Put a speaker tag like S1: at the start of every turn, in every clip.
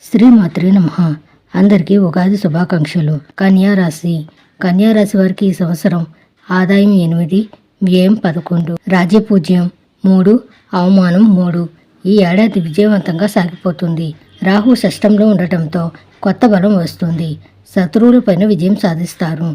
S1: శ్రీమాత్రే నమః. అందరికీ ఉగాది శుభాకాంక్షలు. కన్యారాశి వారికి ఈ సంవత్సరం ఆదాయం 8, వ్యయం 11, రాజ్యపూజ్యం 3, అవమానం 3. ఈ ఏడాది విజయవంతంగా సాగిపోతుంది. రాహు షష్టంలో ఉండటంతో కొత్త బలం వస్తుంది. శత్రువులపైన విజయం సాధిస్తారు.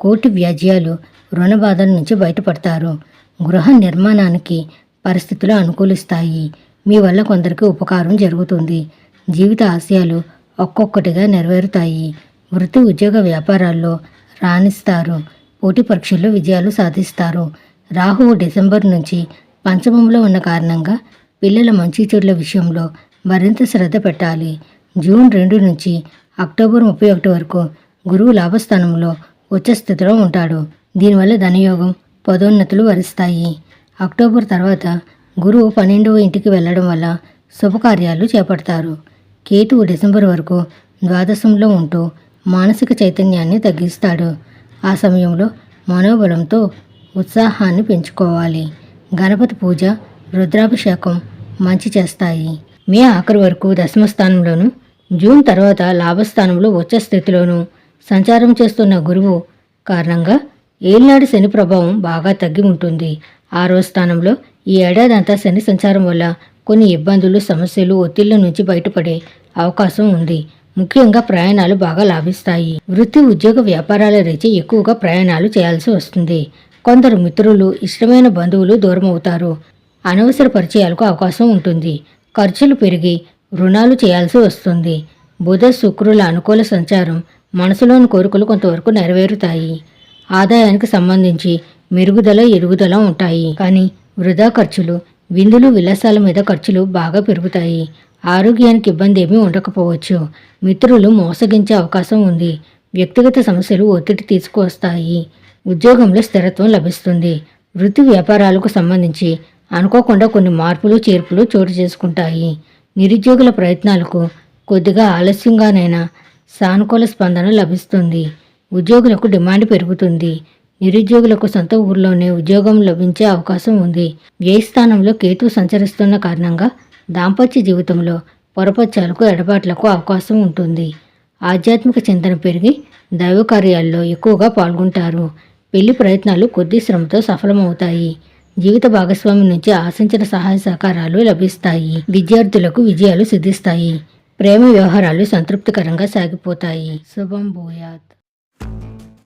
S1: కోర్టు వ్యాజ్యాలు, రుణ బాధల నుంచి బయటపడతారు. గృహ నిర్మాణానికి పరిస్థితులు అనుకూలిస్తాయి. మీ వల్ల కొందరికి ఉపకారం జరుగుతుంది. జీవిత ఆశయాలు ఒక్కొక్కటిగా నెరవేరుతాయి. వృత్తి ఉద్యోగ వ్యాపారాల్లో రాణిస్తారు. పోటీ పరీక్షల్లో విజయాలు సాధిస్తారు. రాహువు డిసెంబర్ నుంచి పంచమంలో ఉన్న కారణంగా పిల్లల మంచి చెడుల విషయంలో మరింత శ్రద్ధ పెట్టాలి. జూన్ 2 నుంచి అక్టోబర్ 31 వరకు గురువు లాభస్థానంలో ఉచ్చస్థితిలో ఉంటాడు. దీనివల్ల ధనయోగం, పదోన్నతులు వరిస్తాయి. అక్టోబర్ తర్వాత గురువు 12వ ఇంటికి వెళ్ళడం వల్ల శుభకార్యాలు చేపడతారు. కేతువు డిసెంబర్ వరకు ద్వాదశంలో ఉంటూ మానసిక చైతన్యాన్ని తగ్గిస్తాడు. ఆ సమయంలో మనోబలంతో ఉత్సాహాన్ని పెంచుకోవాలి. గణపతి పూజ, రుద్రాభిషేకం మంచి చేస్తాయి. మే ఆఖరి వరకు దశమ స్థానంలోను, జూన్ తర్వాత లాభస్థానంలో ఉచ్చస్థితిలోనూ సంచారం చేస్తున్న గురువు కారణంగా ఏలినాటి శని ప్రభావం బాగా తగ్గి ఉంటుంది. 6వ స్థానంలో ఈ ఏడాదంతా శని సంచారం వల్ల కొన్ని ఇబ్బందులు, సమస్యలు, ఒత్తిళ్ల నుంచి బయటపడే అవకాశం ఉంది. ముఖ్యంగా ప్రయాణాలు బాగా లాభిస్తాయి. వృత్తి ఉద్యోగ వ్యాపారాల రీత్యా ఎక్కువగా ప్రయాణాలు చేయాల్సి వస్తుంది. కొందరు మిత్రులు, ఇష్టమైన బంధువులు దూరమవుతారు. అనవసర పరిచయాలకు అవకాశం ఉంటుంది. ఖర్చులు పెరిగి రుణాలు చేయాల్సి వస్తుంది. బుధ శుక్రుల అనుకూల సంచారం మనసులోని కోరికలు కొంతవరకు నెరవేరుతాయి. ఆదాయానికి సంబంధించి మెరుగుదల, ఎదుగుదల ఉంటాయి. కానీ వృధా ఖర్చులు, విందులు, విలాసాల మీద ఖర్చులు బాగా పెరుగుతాయి. ఆరోగ్యానికి ఇబ్బంది ఏమీ ఉండకపోవచ్చు. మిత్రులు మోసగించే అవకాశం ఉంది. వ్యక్తిగత సమస్యలు ఒత్తిడి తీసుకువస్తాయి. ఉద్యోగంలో స్థిరత్వం లభిస్తుంది. వృత్తి వ్యాపారాలకు సంబంధించి అనుకోకుండా కొన్ని మార్పులు, చేర్పులు చోటు చేసుకుంటాయి. నిరుద్యోగుల ప్రయత్నాలకు కొద్దిగా ఆలస్యంగానైనా సానుకూల స్పందన లభిస్తుంది. ఉద్యోగులకు డిమాండ్ పెరుగుతుంది. నిరుద్యోగులకు సొంత ఊర్లోనే ఉద్యోగం లభించే అవకాశం ఉంది. వ్యయస్థానంలో కేతు సంచరిస్తున్న కారణంగా దాంపత్య జీవితంలో పొరపచ్చాలకు, ఎడబాట్లకు అవకాశం ఉంటుంది. ఆధ్యాత్మిక చింతన పెరిగి దైవ కార్యాల్లో ఎక్కువగా పాల్గొంటారు. పెళ్లి ప్రయత్నాలు కొద్ది శ్రమతో సఫలమవుతాయి. జీవిత భాగస్వామి నుంచి ఆశించిన సహాయ సహకారాలు లభిస్తాయి. విద్యార్థులకు విజయాలు సిద్ధిస్తాయి. ప్రేమ వ్యవహారాలు సంతృప్తికరంగా సాగిపోతాయి. శుభం భూయాత్.